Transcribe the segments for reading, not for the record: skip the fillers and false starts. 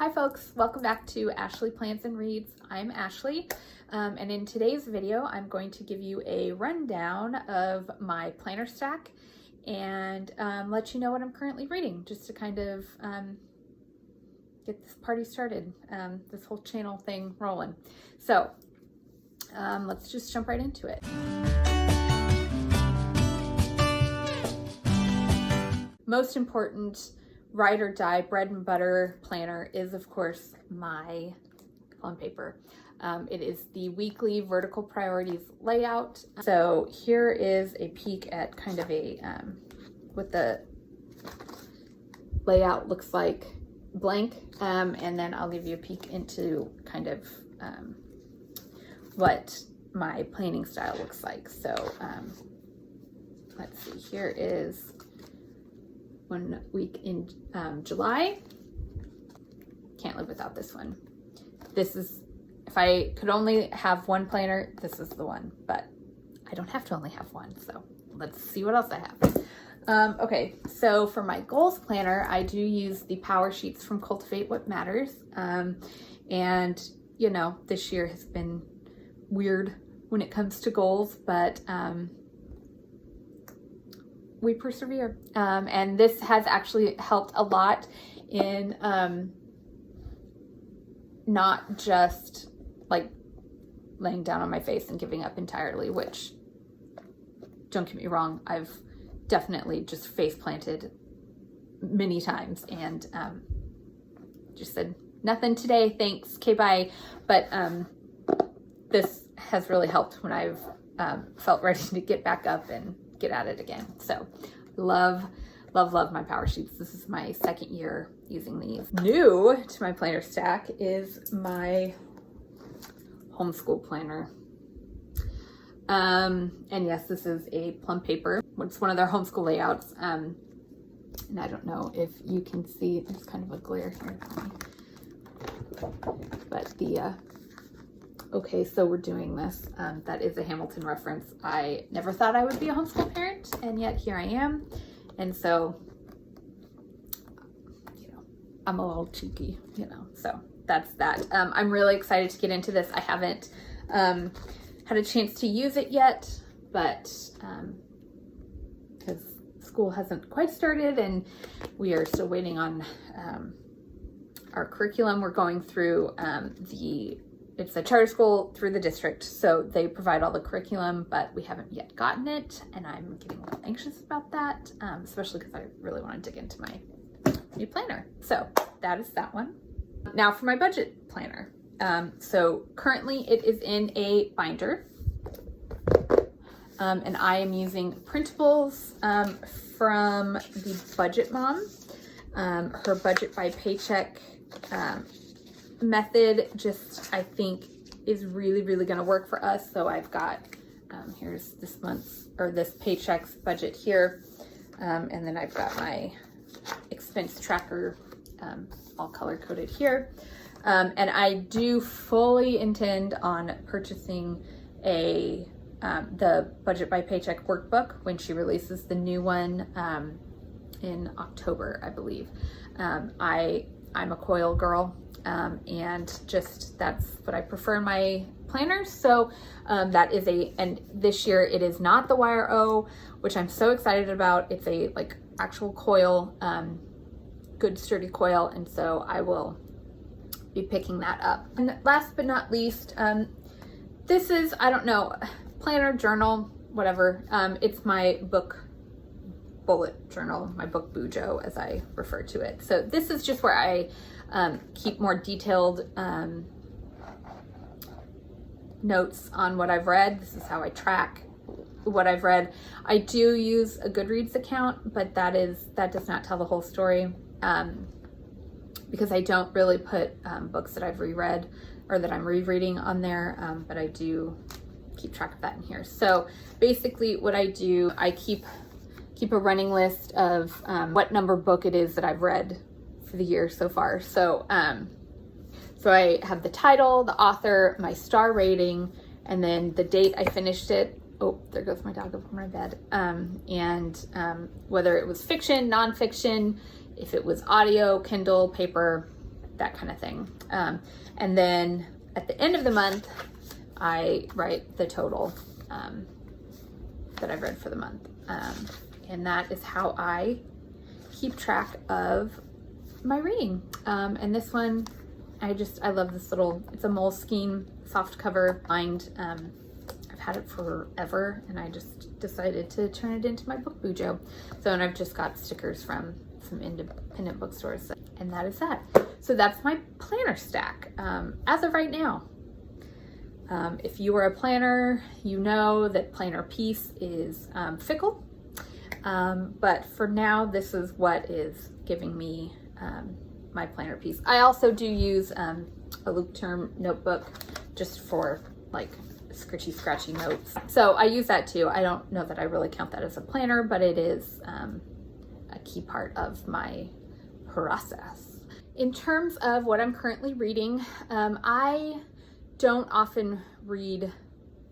Hi folks, welcome back to Ashley Plans and Reads. I'm Ashley, and in today's video I'm going to give you a rundown of my planner stack and let you know what I'm currently reading, just to kind of get this party started, this whole channel thing rolling. So let's just jump right into it. Most important ride or die bread and butter planner is, of course, my plum paper. It is the weekly vertical priorities layout. So here is a peek at kind of a what the layout looks like blank, and then I'll give you a peek into kind of what my planning style looks like. So let's see, here is 1 week in July. Can't live without this one. This is, if I could only have one planner, this is the one, but I don't have to only have one. So let's see what else I have. Okay, so for my goals planner, I do use the power sheets from Cultivate What Matters. And you know, this year has been weird when it comes to goals, but we persevere. And this has actually helped a lot in not just like laying down on my face and giving up entirely, which, don't get me wrong, I've definitely just face planted many times and just said, nothing today, thanks, okay, bye. But this has really helped when I've felt ready to get back up and get at it again. So love my power sheets. This is my second year using these. New to my planner stack is my homeschool planner. And yes, this is a plum paper. It's one of their homeschool layouts. And I don't know if you can see, there's kind of a glare here. But the okay, so we're doing this. That is a Hamilton reference. I never thought I would be a homeschool parent, and yet here I am. And so, you know, I'm a little cheeky, you know, so that's that. I'm really excited to get into this. I haven't had a chance to use it yet, but because school hasn't quite started and we are still waiting on our curriculum. We're going through it's a charter school through the district, so they provide all the curriculum, but we haven't yet gotten it, and I'm getting a little anxious about that, especially because I really want to dig into my new planner. So that is that one. Now for my budget planner. So currently it is in a binder, and I am using printables from the Budget Mom. Her budget by paycheck method just, I think, is really going to work for us. So I've got here's this month's or this paycheck's budget here, and then I've got my expense tracker all color coded here, and I do fully intend on purchasing the budget by paycheck workbook when she releases the new one in October, I believe. I'm a coil girl. And just that's what I prefer in my planners. So that is and this year it is not the YRO, which I'm so excited about. It's a like actual coil, good sturdy coil, and so I will be picking that up. And last but not least, this is, I don't know, planner, journal, whatever. It's my book bullet journal, my book bujo, as I refer to it. So this is just where I keep more detailed notes on what I've read. This is how I track what I've read. I do use a Goodreads account, but that does not tell the whole story, because I don't really put books that I've reread or that I'm rereading on there, but I do keep track of that in here. So basically what I do, I keep a running list of what number book it is that I've read for the year so far. So so I have the title, the author, my star rating, and then the date I finished it. Oh, there goes my dog up on my bed. And whether it was fiction, nonfiction, if it was audio, Kindle, paper, that kind of thing. And then at the end of the month, I write the total that I've read for the month. And that is how I keep track of my reading. And this one, I love this little, it's a Moleskine soft cover bind. I've had it forever, and I just decided to turn it into my book bujo. So, and I've just got stickers from some independent bookstores, and that is that. So that's my planner stack as of right now. If you are a planner, you know that planner piece is fickle. But for now, this is what is giving me my planner piece. I also do use a loop term notebook just for like scratchy notes. So I use that too. I don't know that I really count that as a planner, but it is a key part of my process. In terms of what I'm currently reading, I don't often read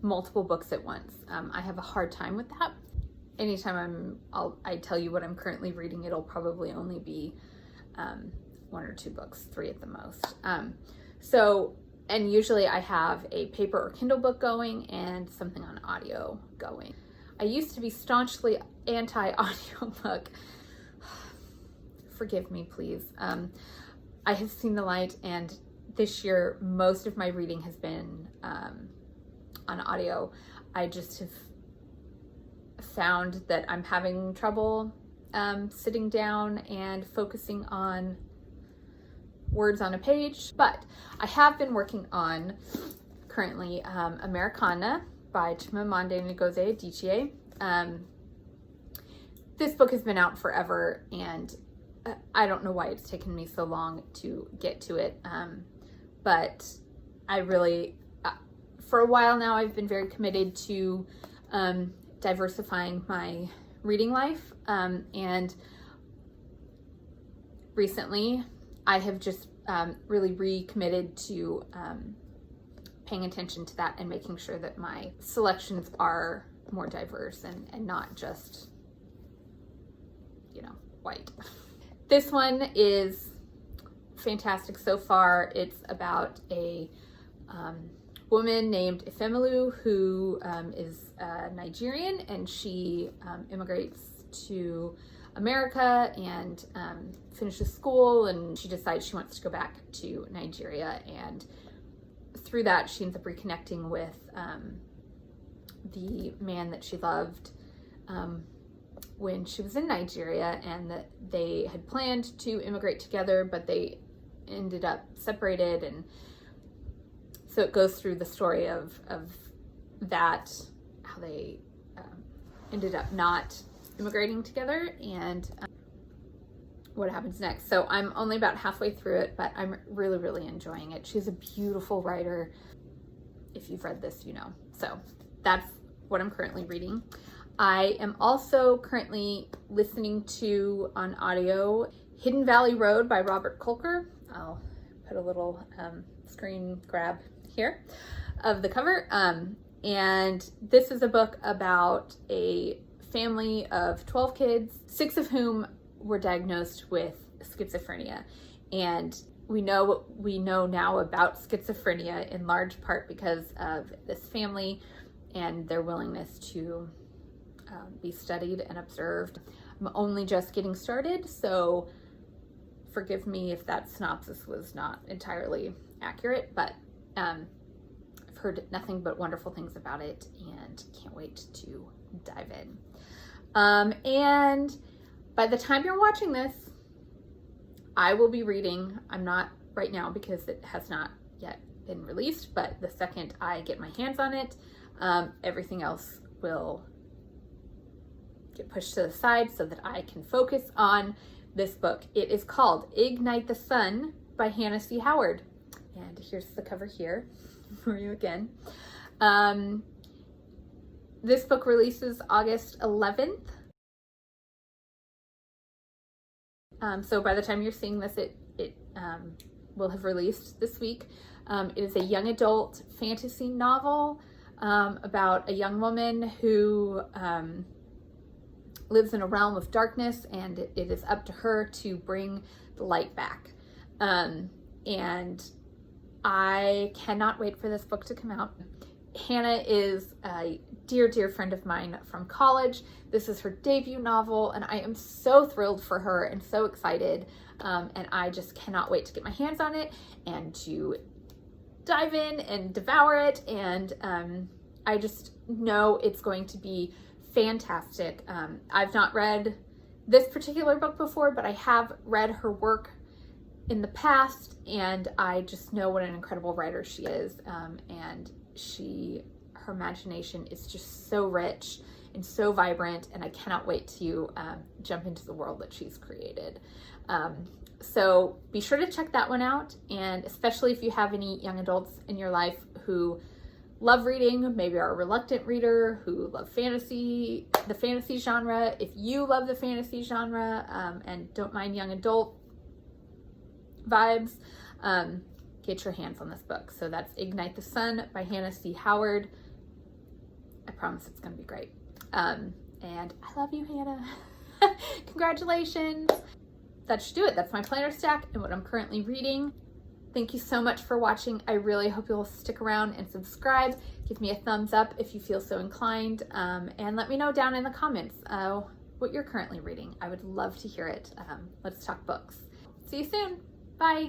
multiple books at once. I have a hard time with that. Anytime I tell you what I'm currently reading, it'll probably only be 1 or 2 books, 3 at the most. And usually I have a paper or Kindle book going and something on audio going. I used to be staunchly anti-audiobook. Forgive me, please. I have seen the light, and this year most of my reading has been on audio. I just have found that I'm having trouble sitting down and focusing on words on a page, but I have been working on currently Americana by Chimamanda Ngozi Adichie. This book has been out forever, and I don't know why it's taken me so long to get to it, but I really, for a while now, I've been very committed to diversifying my reading life, and recently I have just really recommitted to paying attention to that and making sure that my selections are more diverse and not just, white. This one is fantastic so far. It's about a woman named Ifemelu who is Nigerian, and she immigrates to America and finishes school, and she decides she wants to go back to Nigeria, and through that she ends up reconnecting with the man that she loved when she was in Nigeria, and that they had planned to immigrate together, but they ended up separated. And so it goes through the story of that, how they ended up not immigrating together, and what happens next. So I'm only about halfway through it, but I'm really, really enjoying it. She's a beautiful writer. If you've read this, you know. So that's what I'm currently reading. I am also currently listening to, on audio, Hidden Valley Road by Robert Kolker. I'll put a little screen grab here of the cover. And this is a book about a family of 12 kids, 6 of whom were diagnosed with schizophrenia. And we know now about schizophrenia in large part because of this family and their willingness to be studied and observed. I'm only just getting started, so forgive me if that synopsis was not entirely accurate, but I've heard nothing but wonderful things about it and can't wait to dive in. And by the time you're watching this, I will be reading, I'm not right now because it has not yet been released, but the second I get my hands on it, everything else will get pushed to the side so that I can focus on this book. It is called Ignite the Sun by Hannah C. Howard. And here's the cover here for you again. This book releases August 11th. So by the time you're seeing this, it will have released this week. It is a young adult fantasy novel about a young woman who lives in a realm of darkness, and it is up to her to bring the light back. and I cannot wait for this book to come out. Hannah is a dear, dear friend of mine from college. This is her debut novel, and I am so thrilled for her and so excited. And I just cannot wait to get my hands on it and to dive in and devour it. And I just know it's going to be fantastic. I've not read this particular book before, but I have read her work in the past, and I just know what an incredible writer she is. And her imagination is just so rich and so vibrant, and I cannot wait to jump into the world that she's created. So be sure to check that one out, and especially if you have any young adults in your life who love reading, maybe are a reluctant reader, who love the fantasy genre. If you love the fantasy genre and don't mind young adult vibes, get your hands on this book. So that's Ignite the Sun by Hannah C. Howard. I promise it's going to be great. And I love you, Hannah. Congratulations. That should do it. That's my planner stack and what I'm currently reading. Thank you so much for watching. I really hope you'll stick around and subscribe. Give me a thumbs up if you feel so inclined. And let me know down in the comments what you're currently reading. I would love to hear it. Let's talk books. See you soon. Bye.